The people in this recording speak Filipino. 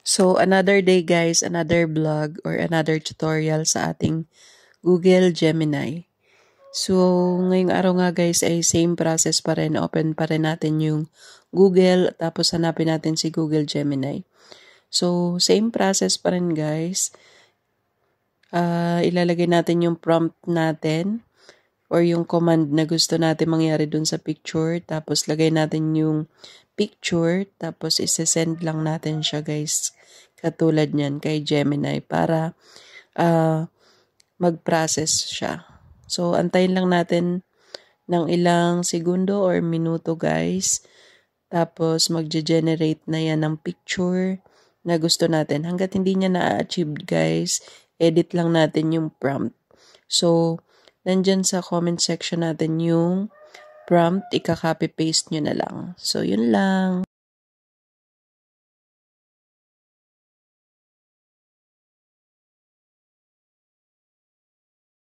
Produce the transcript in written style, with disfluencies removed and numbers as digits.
So, another day guys, another vlog or another tutorial sa ating Google Gemini. So, ngayong araw nga guys ay same process pa rin. Open pa rin natin yung Google tapos hanapin natin si Google Gemini. So, same process pa rin guys. Ilalagay natin yung prompt natin or yung command na gusto natin mangyari dun sa picture. Tapos, lagay natin yung picture. Tapos, isesend lang natin siya guys. Katulad niyan kay Gemini para mag-process siya. So, antayin lang natin ng ilang segundo or minuto guys. Tapos, magge-generate na yan ng picture na gusto natin. Hanggat hindi niya na-achieve guys, edit lang natin yung prompt. So, nandyan sa comment section natin yung prompt, ika-copy paste nyo na lang. So, yun lang.